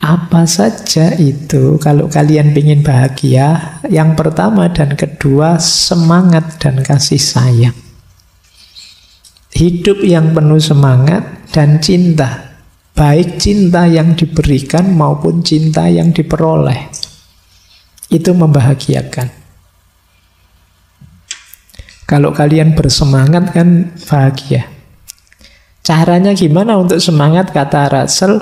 Apa saja itu kalau kalian ingin bahagia? Yang pertama dan kedua, semangat dan kasih sayang. Hidup yang penuh semangat dan cinta. Baik cinta yang diberikan maupun cinta yang diperoleh. Itu membahagiakan. Kalau kalian bersemangat kan bahagia. Caranya gimana untuk semangat? Kata Russell,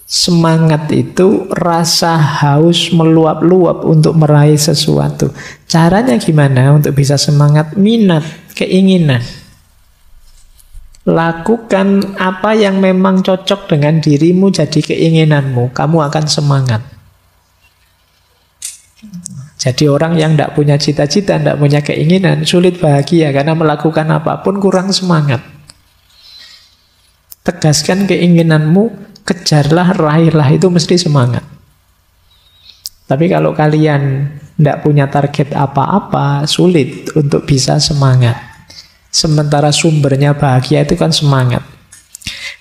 semangat itu rasa haus meluap-luap untuk meraih sesuatu. Caranya gimana untuk bisa semangat? Minat, keinginan. Lakukan apa yang memang cocok dengan dirimu jadi keinginanmu. Kamu akan semangat. Jadi orang yang tidak punya cita-cita, tidak punya keinginan, sulit bahagia karena melakukan apapun kurang semangat. Tegaskan keinginanmu, kejarlah, raihlah, itu mesti semangat. Tapi kalau kalian tidak punya target apa-apa, sulit untuk bisa semangat. Sementara sumbernya bahagia itu kan semangat.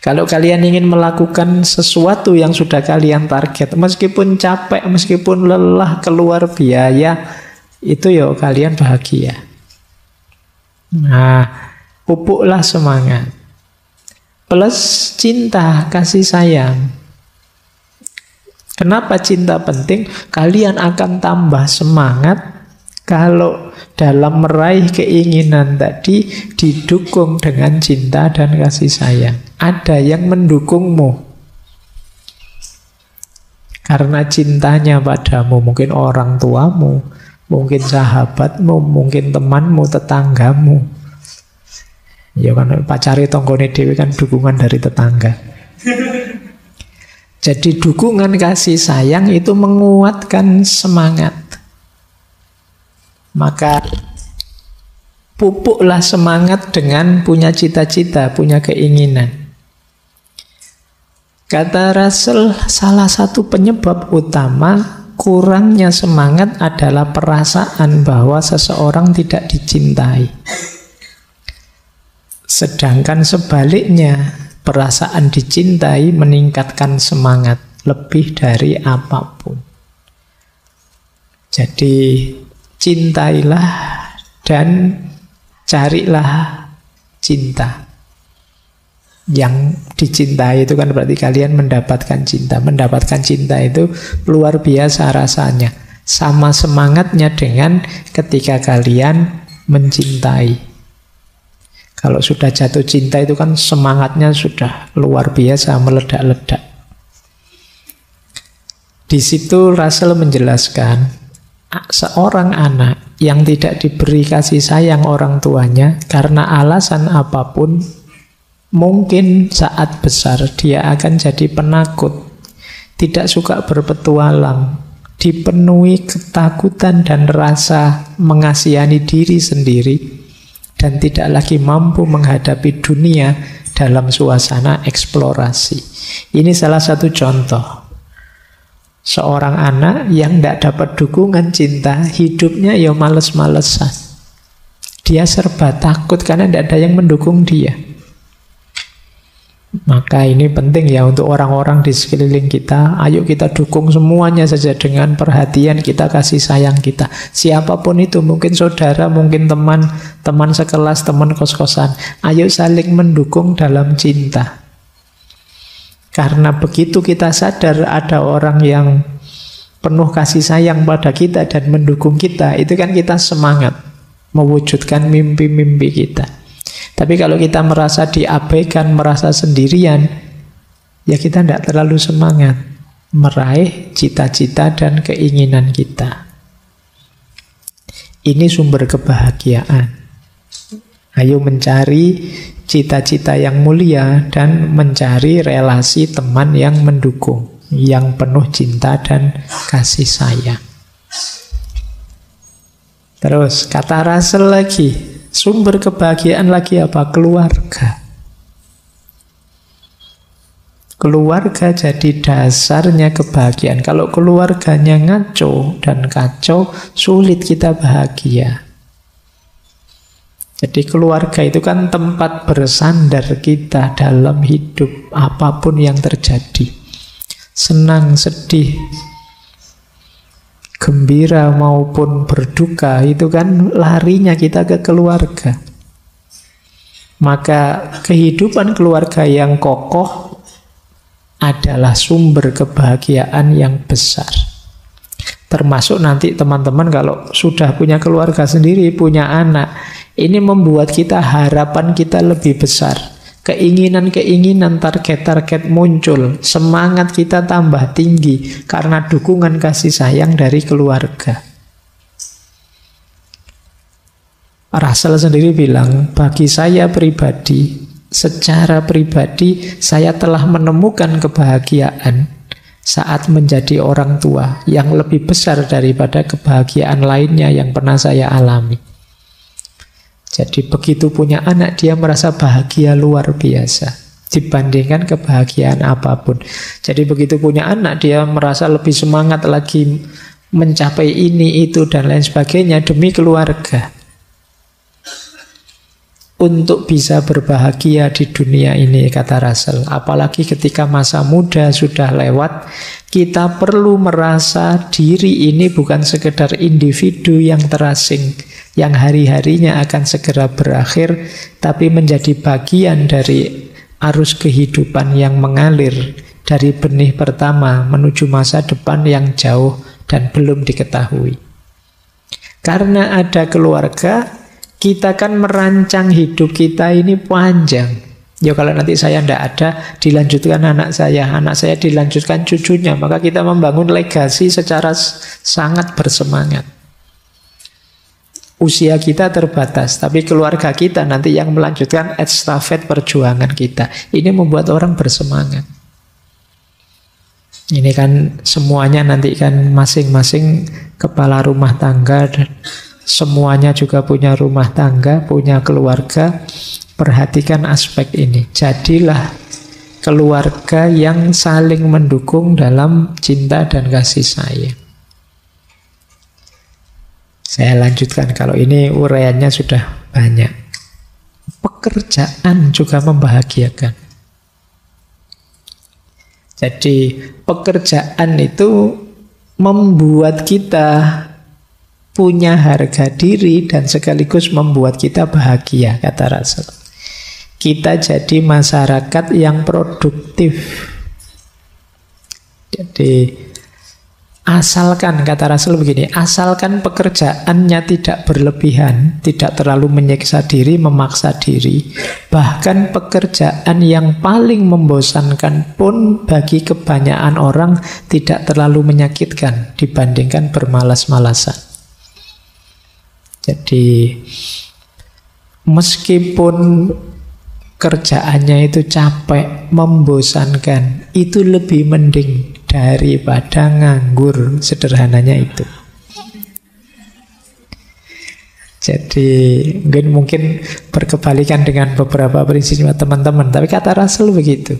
Kalau kalian ingin melakukan sesuatu yang sudah kalian target, meskipun capek, meskipun lelah, keluar biaya, itu ya kalian bahagia. Nah, pupuklah semangat. Plus cinta, kasih sayang. Kenapa cinta penting? Kalian akan tambah semangat kalau dalam meraih keinginan tadi didukung dengan cinta dan kasih sayang. Ada yang mendukungmu karena cintanya padamu. Mungkin orang tuamu, mungkin sahabatmu, mungkin temanmu, tetanggamu. Ya kan pacari tonggone dhewe kan dukungan dari tetangga. Jadi dukungan kasih sayang itu menguatkan semangat. Maka pupuklah semangat dengan punya cita-cita, punya keinginan. Kata Russell, salah satu penyebab utama kurangnya semangat adalah perasaan bahwa seseorang tidak dicintai. Sedangkan sebaliknya, perasaan dicintai meningkatkan semangat lebih dari apapun. Jadi cintailah dan carilah cinta. Yang dicintai itu kan berarti kalian mendapatkan cinta. Mendapatkan cinta itu luar biasa rasanya. Sama semangatnya dengan ketika kalian mencintai. Kalau sudah jatuh cinta itu kan semangatnya sudah luar biasa, meledak-ledak. Di situ Russell menjelaskan, seorang anak yang tidak diberi kasih sayang orang tuanya karena alasan apapun, mungkin saat besar dia akan jadi penakut, tidak suka berpetualang, dipenuhi ketakutan dan rasa mengasihani diri sendiri, dan tidak lagi mampu menghadapi dunia dalam suasana eksplorasi. Ini salah satu contoh. Seorang anak yang tidak dapat dukungan cinta, hidupnya ya males-malesan. Dia serba takut karena tidak ada yang mendukung dia. Maka ini penting ya untuk orang-orang di sekeliling kita. Ayo kita dukung semuanya saja dengan perhatian kita, kasih sayang kita. Siapapun itu, mungkin saudara, mungkin teman, teman sekelas, teman kos-kosan. Ayo saling mendukung dalam cinta. Karena begitu kita sadar ada orang yang penuh kasih sayang pada kita dan mendukung kita, itu kan kita semangat mewujudkan mimpi-mimpi kita. Tapi kalau kita merasa diabaikan, merasa sendirian, ya kita tidak terlalu semangat meraih cita-cita dan keinginan kita. Ini sumber kebahagiaan. Ayo mencari cita-cita yang mulia dan mencari relasi teman yang mendukung, yang penuh cinta dan kasih sayang. Terus kata Russell lagi, sumber kebahagiaan lagi apa? Keluarga. Keluarga jadi dasarnya kebahagiaan. Kalau keluarganya ngaco dan kacau, sulit kita bahagia. Jadi keluarga itu kan tempat bersandar kita dalam hidup apapun yang terjadi. senang, sedih, gembira maupun berduka, itu kan larinya kita ke keluarga. Maka kehidupan keluarga yang kokoh adalah sumber kebahagiaan yang besar. Termasuk nanti teman-teman kalau sudah punya keluarga sendiri, punya anak, ini membuat kita harapan kita lebih besar. Keinginan-keinginan, target-target muncul, semangat kita tambah tinggi karena dukungan kasih sayang dari keluarga. Russell sendiri bilang, bagi saya pribadi, secara pribadi saya telah menemukan kebahagiaan saat menjadi orang tua yang lebih besar daripada kebahagiaan lainnya yang pernah saya alami. Jadi begitu punya anak, dia merasa bahagia luar biasa dibandingkan kebahagiaan apapun. Jadi begitu punya anak, dia merasa lebih semangat lagi mencapai ini, itu, dan lain sebagainya demi keluarga. Untuk bisa berbahagia di dunia ini, kata Russell. Apalagi ketika masa muda sudah lewat, kita perlu merasa diri ini bukan sekedar individu yang terasing, yang hari-harinya akan segera berakhir, tapi menjadi bagian dari arus kehidupan yang mengalir dari benih pertama menuju masa depan yang jauh dan belum diketahui. Karena ada keluarga, kita kan merancang hidup kita ini panjang. Ya kalau nanti saya tidak ada, dilanjutkan anak saya dilanjutkan cucunya, maka kita membangun legasi secara sangat bersemangat. Usia kita terbatas, tapi keluarga kita nanti yang melanjutkan estafet perjuangan kita. Ini membuat orang bersemangat. Ini kan semuanya nanti kan masing-masing kepala rumah tangga, semuanya juga punya rumah tangga, punya keluarga. Perhatikan aspek ini. Jadilah keluarga yang saling mendukung dalam cinta dan kasih sayang. Saya lanjutkan, kalau ini uraiannya sudah banyak. Pekerjaan juga membahagiakan. Jadi pekerjaan itu membuat kita punya harga diri dan sekaligus membuat kita bahagia, kata Russell. Kita jadi masyarakat yang produktif. Jadi asalkan, kata Russell begini, asalkan pekerjaannya tidak berlebihan, tidak terlalu menyiksa diri, memaksa diri, bahkan pekerjaan yang paling membosankan pun bagi kebanyakan orang tidak terlalu menyakitkan dibandingkan bermalas-malasan. Jadi meskipun kerjaannya itu capek, membosankan, itu lebih mending daripada nganggur, sederhananya itu. Jadi mungkin berkebalikan dengan beberapa prinsip teman-teman, tapi kata Russell begitu.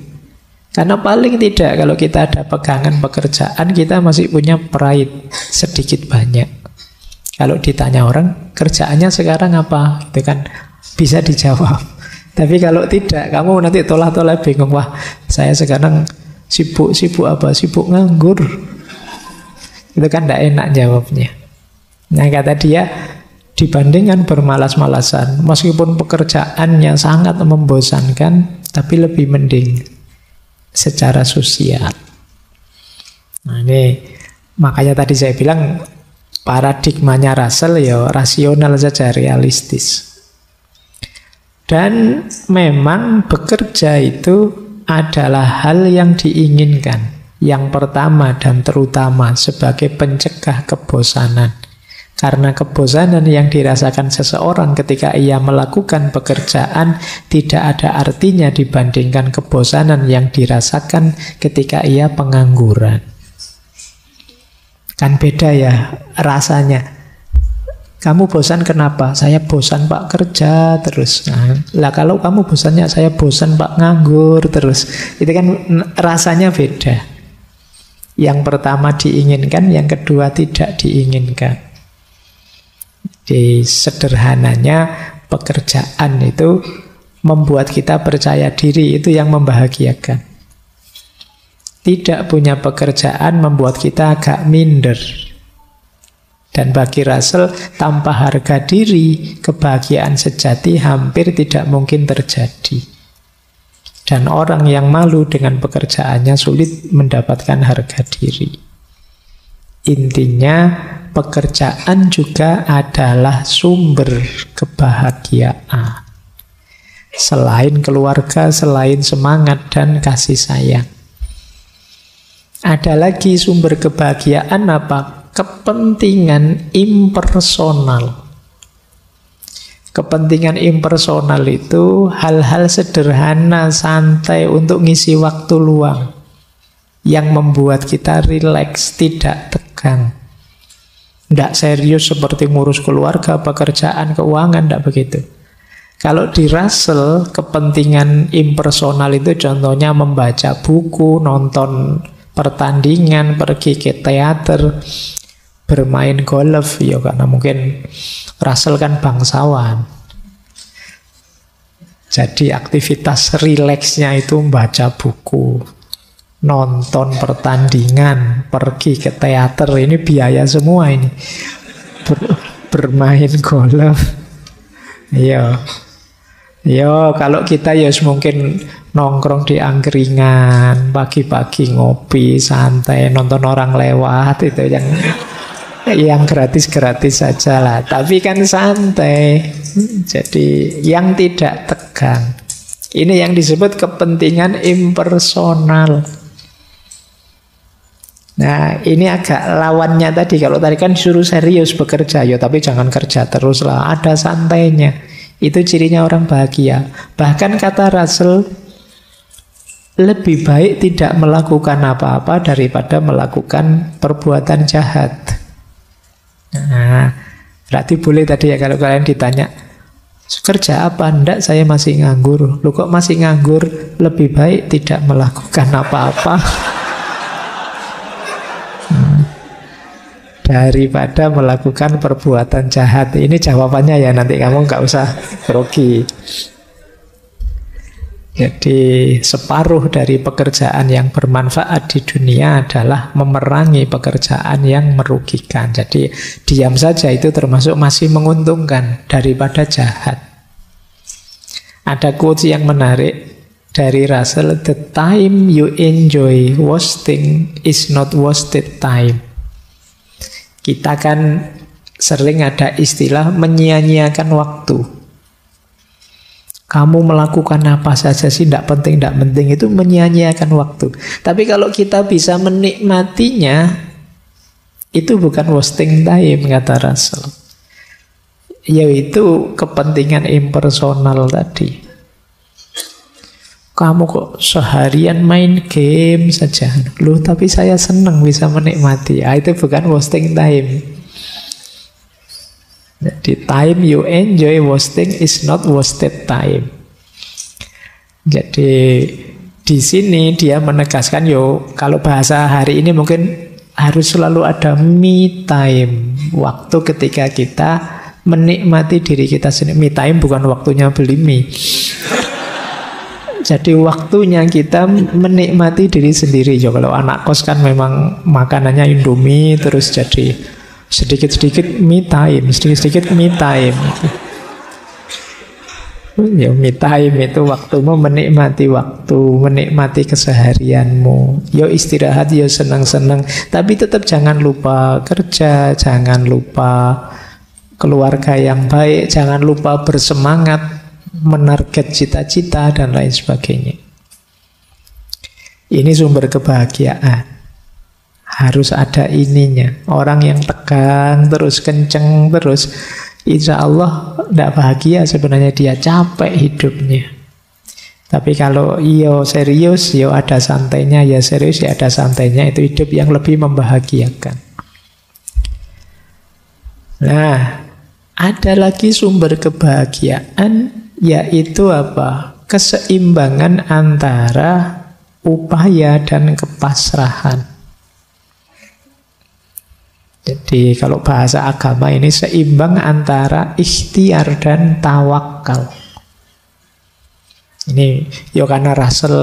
Karena paling tidak kalau kita ada pegangan pekerjaan, kita masih punya pride sedikit banyak. Kalau ditanya orang, kerjaannya sekarang apa? Itu kan bisa dijawab. Tapi kalau tidak, kamu nanti tolak-tolak bingung. Wah, saya sekarang sibuk apa? Sibuk nganggur. Itu kan tidak enak jawabnya. Nah, kata dia, dibandingkan bermalas-malasan, meskipun pekerjaannya sangat membosankan, tapi lebih mending secara sosial. Nah, ini makanya tadi saya bilang paradigmanya Russell ya rasional saja, realistis. Dan memang bekerja itu adalah hal yang diinginkan. Yang pertama dan terutama sebagai pencegah kebosanan. Karena kebosanan yang dirasakan seseorang ketika ia melakukan pekerjaan tidak ada artinya dibandingkan kebosanan yang dirasakan ketika ia pengangguran. Kan beda ya rasanya. Kamu bosan kenapa? Saya bosan Pak kerja terus. Nah, lah kalau kamu bosannya saya bosan Pak nganggur terus. Itu kan rasanya beda. Yang pertama diinginkan, yang kedua tidak diinginkan. Di sederhananya pekerjaan itu membuat kita percaya diri, itu yang membahagiakan. Tidak punya pekerjaan membuat kita agak minder. Dan bagi Russell, tanpa harga diri, kebahagiaan sejati hampir tidak mungkin terjadi. Dan orang yang malu dengan pekerjaannya sulit mendapatkan harga diri. Intinya, pekerjaan juga adalah sumber kebahagiaan. Selain keluarga, selain semangat dan kasih sayang. Ada lagi sumber kebahagiaan apa? Kepentingan impersonal. Kepentingan impersonal itu hal-hal sederhana, santai untuk ngisi waktu luang yang membuat kita rileks, tidak tegang. Tidak serius seperti ngurus keluarga, pekerjaan, keuangan, tidak begitu. Kalau di Russell, kepentingan impersonal itu contohnya membaca buku, nonton pertandingan, pergi ke teater, bermain golf, ya karena mungkin Russell kan bangsawan. Jadi aktivitas rileksnya itu membaca buku, nonton pertandingan, pergi ke teater, ini biaya semua ini. Bermain golf. Iya. Yo, kalau kita ya mungkin nongkrong di angkringan, pagi-pagi ngopi, santai, nonton orang lewat, itu yang gratis-gratis saja lah. Tapi kan santai. Jadi yang tidak tegang. Ini yang disebut kepentingan impersonal. Nah, ini agak lawannya tadi. Kalau tadi kan suruh serius bekerja, ya tapi jangan kerja terus lah. Ada santainya. Itu cirinya orang bahagia. Bahkan kata Russell, lebih baik tidak melakukan apa-apa daripada melakukan perbuatan jahat. Nah, berarti boleh tadi ya kalau kalian ditanya, kerja apa? Enggak, saya masih nganggur. Loh kok masih nganggur? Lebih baik tidak melakukan apa-apa daripada melakukan perbuatan jahat. Ini jawabannya ya, nanti kamu nggak usah grogi. Jadi separuh dari pekerjaan yang bermanfaat di dunia adalah memerangi pekerjaan yang merugikan. Jadi diam saja itu termasuk masih menguntungkan daripada jahat. Ada quotes yang menarik dari Russell, "The time you enjoy wasting is not wasted time." Kita kan sering ada istilah menyia-nyiakan waktu. Kamu melakukan apa saja sih, tidak penting, itu menyia-nyiakan waktu. Tapi kalau kita bisa menikmatinya, itu bukan wasting time, kata Russell. Yaitu kepentingan impersonal tadi. Kamu kok seharian main game saja. Loh, tapi saya senang bisa menikmati. Itu bukan wasting time. Jadi time you enjoy wasting is not wasted time. Jadi di sini dia menegaskan, kalau bahasa hari ini mungkin harus selalu ada me time. Waktu ketika kita menikmati diri kita sendiri. Me time bukan waktunya beli mie. Jadi waktunya kita menikmati diri sendiri. Kalau anak kos kan memang makanannya Indomie, terus jadi sedikit-sedikit me time, sedikit-sedikit me time. Ya, me time itu waktumu menikmati waktu, menikmati keseharianmu. Yo istirahat, yo senang-senang, tapi tetap jangan lupa kerja, jangan lupa keluarga yang baik, jangan lupa bersemangat menarget cita-cita dan lain sebagainya. Ini sumber kebahagiaan. Harus ada ininya. Orang yang tegang terus, kenceng terus, insya Allah tidak bahagia sebenarnya, dia capek hidupnya. Tapi kalau serius, ada santainya, ya serius, ya ada santainya, itu hidup yang lebih membahagiakan. Nah, ada lagi sumber kebahagiaan, yaitu apa? Keseimbangan antara upaya dan kepasrahan. Jadi kalau bahasa agama ini seimbang antara ikhtiar dan tawakal. Ini karena Russell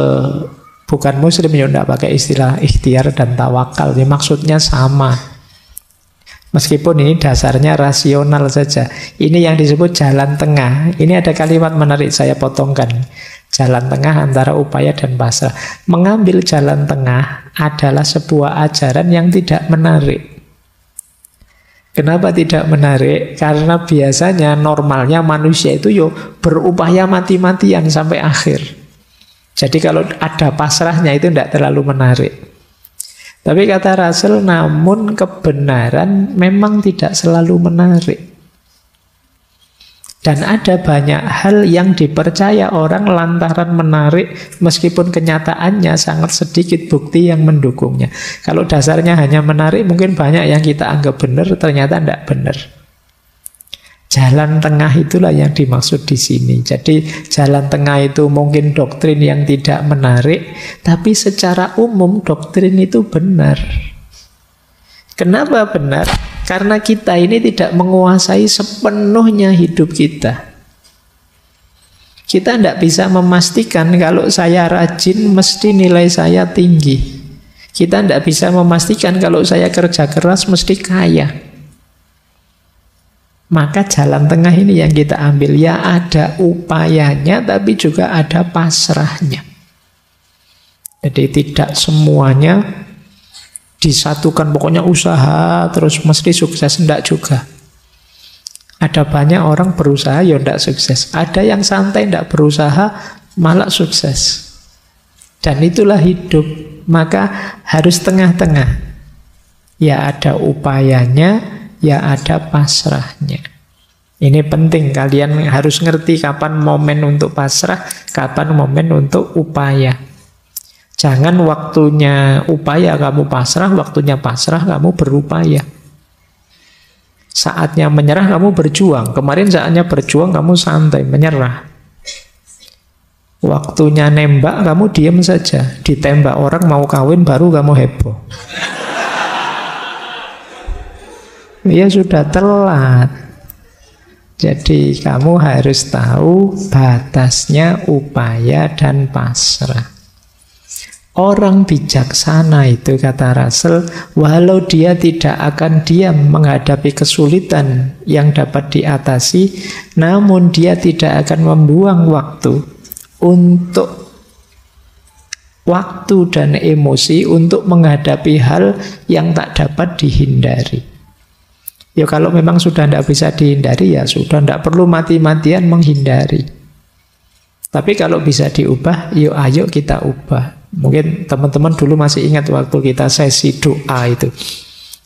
Bukan muslim ya tidak pakai istilah ikhtiar dan tawakal, ya maksudnya sama. Meskipun ini dasarnya rasional saja. Ini yang disebut jalan tengah. Ini ada kalimat menarik, saya potongkan. Jalan tengah antara upaya dan pasrah. Mengambil jalan tengah adalah sebuah ajaran yang tidak menarik. Kenapa tidak menarik? Karena biasanya normalnya manusia itu berupaya mati-matian sampai akhir. Jadi kalau ada pasrahnya itu tidak terlalu menarik. Tapi kata Russell, namun kebenaran memang tidak selalu menarik. Dan ada banyak hal yang dipercaya orang lantaran menarik, meskipun kenyataannya sangat sedikit bukti yang mendukungnya. Kalau dasarnya hanya menarik, mungkin banyak yang kita anggap benar, ternyata tidak benar. Jalan tengah itulah yang dimaksud di sini. Jadi jalan tengah itu mungkin doktrin yang tidak menarik, tapi secara umum doktrin itu benar. Kenapa benar? Karena kita ini tidak menguasai sepenuhnya hidup kita. Kita tidak bisa memastikan kalau saya rajin mesti nilai saya tinggi. Kita tidak bisa memastikan kalau saya kerja keras mesti kaya. Maka jalan tengah ini yang kita ambil. Ya ada upayanya, tapi juga ada pasrahnya. Jadi tidak semuanya disatukan, pokoknya usaha terus mesti sukses, enggak juga. Ada banyak orang berusaha ya enggak sukses. Ada yang santai enggak berusaha malah sukses. Dan itulah hidup. Maka harus tengah-tengah. Ya ada upayanya, ya ada pasrahnya. Ini penting, kalian harus ngerti kapan momen untuk pasrah, kapan momen untuk upaya. Jangan waktunya upaya kamu pasrah, waktunya pasrah kamu berupaya. Saatnya menyerah kamu berjuang. Kemarin saatnya berjuang kamu santai, menyerah. Waktunya nembak kamu diam saja. Ditembak orang mau kawin baru kamu heboh. Ya sudah telat. Jadi kamu harus tahu batasnya upaya dan pasrah. Orang bijaksana itu, kata Russell, walau dia tidak akan diam menghadapi kesulitan yang dapat diatasi, namun dia tidak akan membuang waktu dan emosi untuk menghadapi hal yang tak dapat dihindari. Ya kalau memang sudah tidak bisa dihindari, ya sudah, tidak perlu mati-matian menghindari. Tapi kalau bisa diubah, yuk ayo kita ubah. Mungkin teman-teman dulu masih ingat waktu kita sesi doa itu.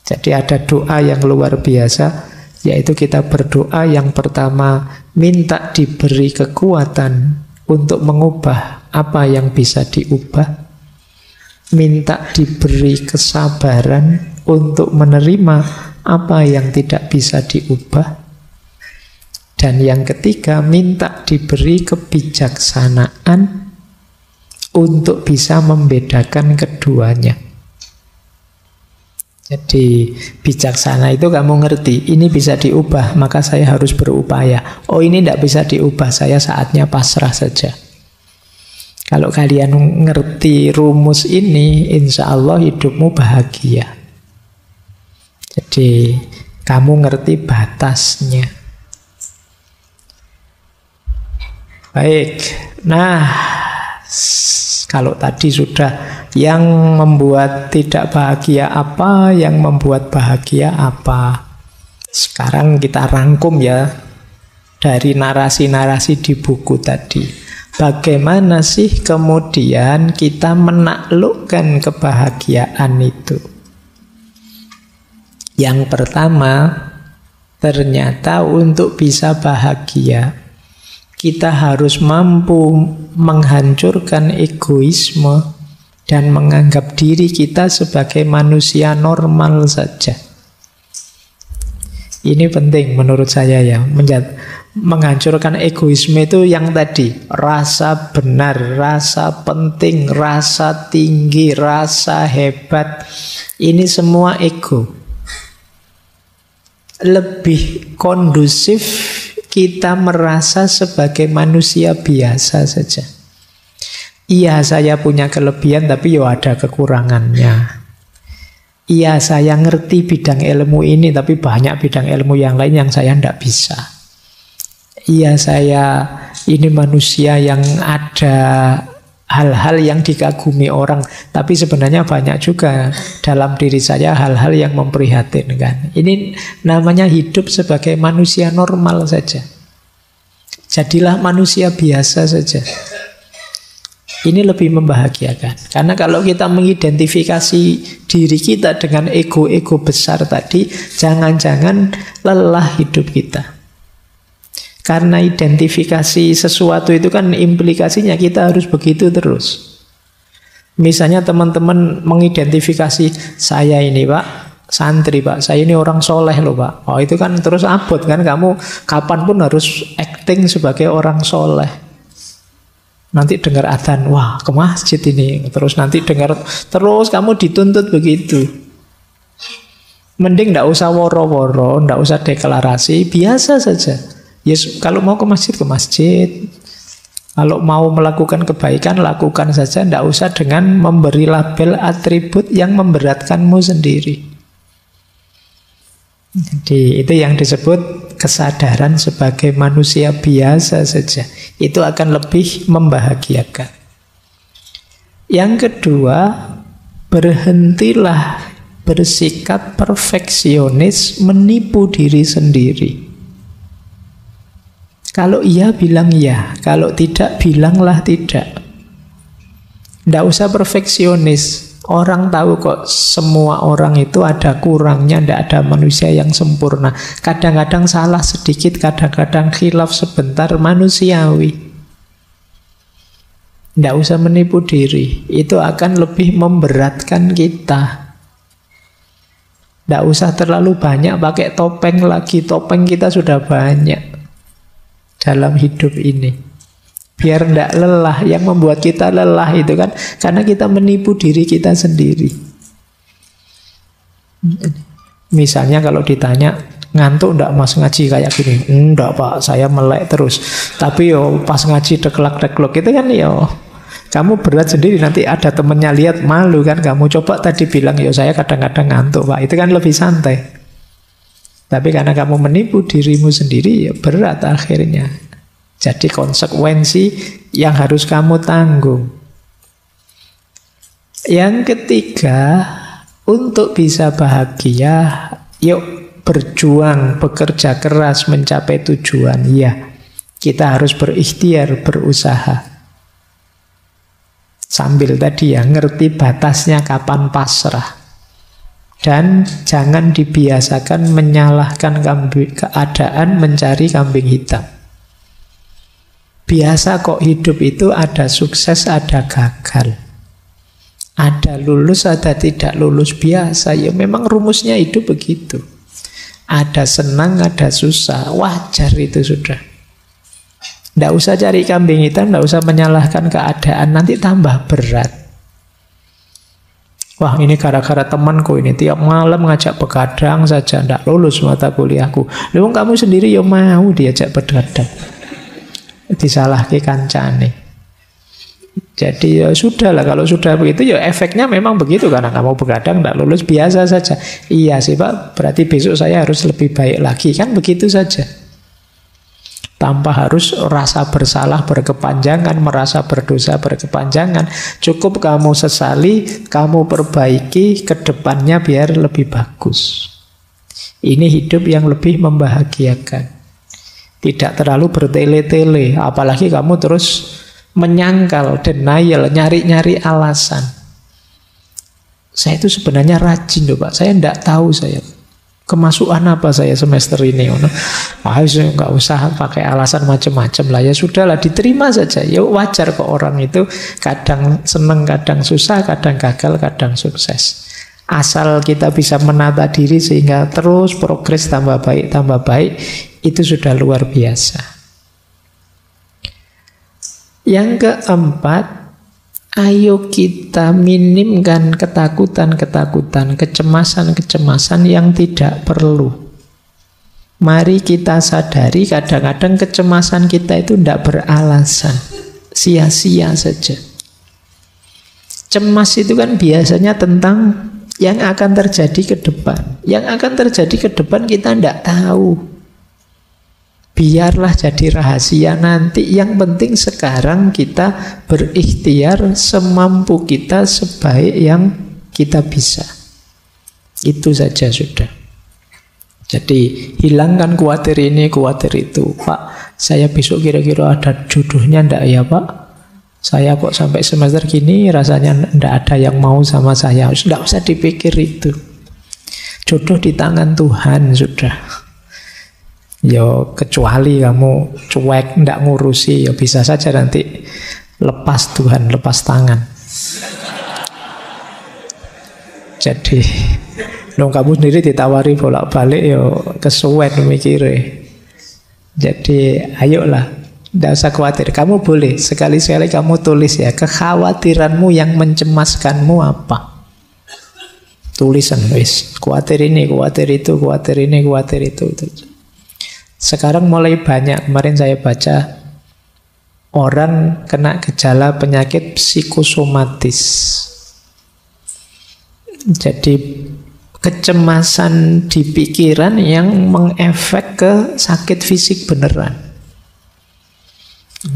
Jadi ada doa yang luar biasa, yaitu kita berdoa yang pertama minta diberi kekuatan untuk mengubah apa yang bisa diubah, minta diberi kesabaran untuk menerima apa yang tidak bisa diubah, dan yang ketiga minta diberi kebijaksanaan untuk bisa membedakan keduanya. Jadi bijaksana itu kamu ngerti, ini bisa diubah, maka saya harus berupaya. Oh ini tidak bisa diubah, saya saatnya pasrah saja. Kalau kalian ngerti rumus ini, insya Allah hidupmu bahagia. Jadi kamu ngerti batasnya. Baik, nah kalau tadi sudah yang membuat tidak bahagia apa, yang membuat bahagia apa. Sekarang kita rangkum ya dari narasi-narasi di buku tadi. Bagaimana sih kemudian kita menaklukkan kebahagiaan itu? Yang pertama, ternyata untuk bisa bahagia kita harus mampu menghancurkan egoisme dan menganggap diri kita sebagai manusia normal saja. Ini penting menurut saya ya. Menghancurkan egoisme itu yang tadi, rasa benar, rasa penting, rasa tinggi, rasa hebat. Ini semua ego. Lebih kondusif kita merasa sebagai manusia biasa saja. Iya, saya punya kelebihan, tapi ya ada kekurangannya. Iya, saya ngerti bidang ilmu ini, tapi banyak bidang ilmu yang lain yang saya tidak bisa. Iya, saya ini manusia yang ada hal-hal yang dikagumi orang, tapi sebenarnya banyak juga dalam diri saya hal-hal yang memprihatinkan. Ini namanya hidup sebagai manusia normal saja. Jadilah manusia biasa saja. Ini lebih membahagiakan. Karena kalau kita mengidentifikasi diri kita dengan ego-ego besar tadi, jangan-jangan lelah hidup kita. Karena identifikasi sesuatu itu kan implikasinya kita harus begitu terus. Misalnya teman-teman mengidentifikasi, saya ini Pak, santri Pak, saya ini orang soleh loh Pak. Oh itu kan terus abot kan, kamu kapanpun harus acting sebagai orang soleh. Nanti dengar adzan, wah ke masjid ini. Terus nanti dengar, terus kamu dituntut begitu. Mending tidak usah woro-woro, tidak usah deklarasi, biasa saja. Yes, kalau mau ke masjid, ke masjid. Kalau mau melakukan kebaikan, lakukan saja. Tidak usah dengan memberi label atribut yang memberatkanmu sendiri. Jadi itu yang disebut kesadaran sebagai manusia biasa saja. Itu akan lebih membahagiakan. Yang kedua, berhentilah bersikap perfeksionis, menipu diri sendiri. Kalau iya bilang iya, kalau tidak bilanglah tidak. Tidak usah perfeksionis. Orang tahu kok semua orang itu ada kurangnya, tidak ada manusia yang sempurna. Kadang-kadang salah sedikit, kadang-kadang khilaf sebentar, manusiawi. Tidak usah menipu diri, itu akan lebih memberatkan kita. Tidak usah terlalu banyak pakai topeng lagi, topeng kita sudah banyak dalam hidup ini. Biar tidak lelah. Yang membuat kita lelah itu kan karena kita menipu diri kita sendiri. Misalnya kalau ditanya, ngantuk enggak mas ngaji kayak gini? Enggak Pak, saya melek terus. Tapi yo pas ngaji deklak-deklok itu kan yo kamu berat sendiri, nanti ada temennya lihat malu kan. Kamu coba tadi bilang yo saya kadang-kadang ngantuk Pak, itu kan lebih santai. Tapi karena kamu menipu dirimu sendiri, ya berat akhirnya. Jadi konsekuensi yang harus kamu tanggung. Yang ketiga, untuk bisa bahagia, yuk berjuang, bekerja keras mencapai tujuan. Ya, kita harus berikhtiar, berusaha. Sambil tadi ya, ngerti batasnya kapan pasrah. Dan jangan dibiasakan menyalahkan keadaan, mencari kambing hitam. Biasa kok hidup itu ada sukses, ada gagal. Ada lulus, ada tidak lulus, biasa. Ya memang rumusnya hidup begitu. Ada senang, ada susah. Wajar itu sudah. Tidak usah cari kambing hitam, tidak usah menyalahkan keadaan. Nanti tambah berat. Wah ini gara-gara temanku ini tiap malam ngajak begadang saja, tidak lulus mata kuliahku. Lalu kamu sendiri ya mau diajak begadang. Disalahke kancane. Jadi ya sudahlah, kalau sudah begitu ya efeknya memang begitu, karena kamu begadang tidak lulus biasa saja. Iya sih Pak, berarti besok saya harus lebih baik lagi, kan begitu saja. Tanpa harus rasa bersalah berkepanjangan, merasa berdosa berkepanjangan. Cukup kamu sesali, kamu perbaiki ke depannya biar lebih bagus. Ini hidup yang lebih membahagiakan. Tidak terlalu bertele-tele, apalagi kamu terus menyangkal, denial, nyari-nyari alasan. Saya itu sebenarnya rajin loh Pak, saya tidak tahu saya kemasukan apa saya semester ini. Nggak usah pakai alasan macam-macam lah, ya sudahlah diterima saja. Ya wajar kok orang itu kadang seneng, kadang susah, kadang gagal, kadang sukses. Asal kita bisa menata diri sehingga terus progres tambah baik, itu sudah luar biasa. Yang keempat, ayo kita minimkan ketakutan-ketakutan, kecemasan-kecemasan yang tidak perlu. Mari kita sadari kadang-kadang kecemasan kita itu tidak beralasan, sia-sia saja. Cemas itu kan biasanya tentang yang akan terjadi ke depan. Yang akan terjadi ke depan kita tidak tahu. Biarlah jadi rahasia nanti. Yang penting sekarang kita berikhtiar semampu kita, sebaik yang kita bisa. Itu saja sudah. Jadi hilangkan khawatir ini, khawatir itu. Pak, saya besok kira-kira ada jodohnya ndak ya Pak? Saya kok sampai semester gini rasanya ndak ada yang mau sama saya. Ndak usah dipikir itu. Jodoh di tangan Tuhan sudah. Yo kecuali kamu cuek ndak ngurusi, ya bisa saja nanti lepas Tuhan, lepas tangan. Jadi kamu sendiri ditawari bolak-balik yo kesuwen mikirnya. Jadi ayolah, tidak usah khawatir. Kamu boleh sekali-sekali kamu tulis ya, kekhawatiranmu yang mencemaskanmu apa. Tulisan wis, khawatir ini, khawatir itu, khawatir ini, khawatir itu. Sekarang mulai banyak, kemarin saya baca orang kena gejala penyakit psikosomatis. Jadi kecemasan di pikiran yang mengefek ke sakit fisik beneran.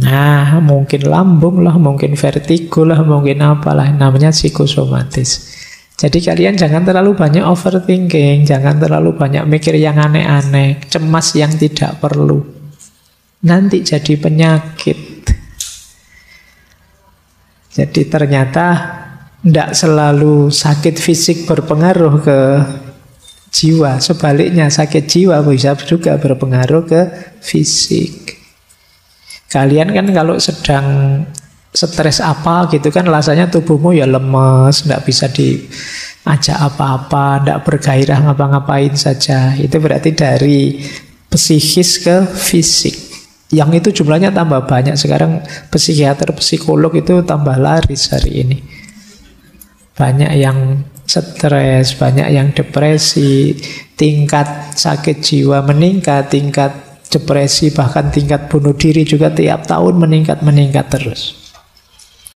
Nah, mungkin lambung lah, mungkin vertigo lah, mungkin apalah, namanya psikosomatis. Jadi kalian jangan terlalu banyak overthinking, jangan terlalu banyak mikir yang aneh-aneh, cemas yang tidak perlu. Nanti jadi penyakit. Jadi ternyata tidak selalu sakit fisik berpengaruh ke jiwa. Sebaliknya sakit jiwa bisa juga berpengaruh ke fisik. Kalian kan kalau sedang stres apa gitu kan rasanya tubuhmu ya lemes, tidak bisa diajak apa-apa, tidak bergairah ngapa-ngapain saja. Itu berarti dari psikis ke fisik. Yang itu jumlahnya tambah banyak. Sekarang psikiater, psikolog itu tambah laris hari ini. Banyak yang stres, banyak yang depresi, tingkat sakit jiwa meningkat, tingkat depresi bahkan tingkat bunuh diri juga tiap tahun meningkat terus.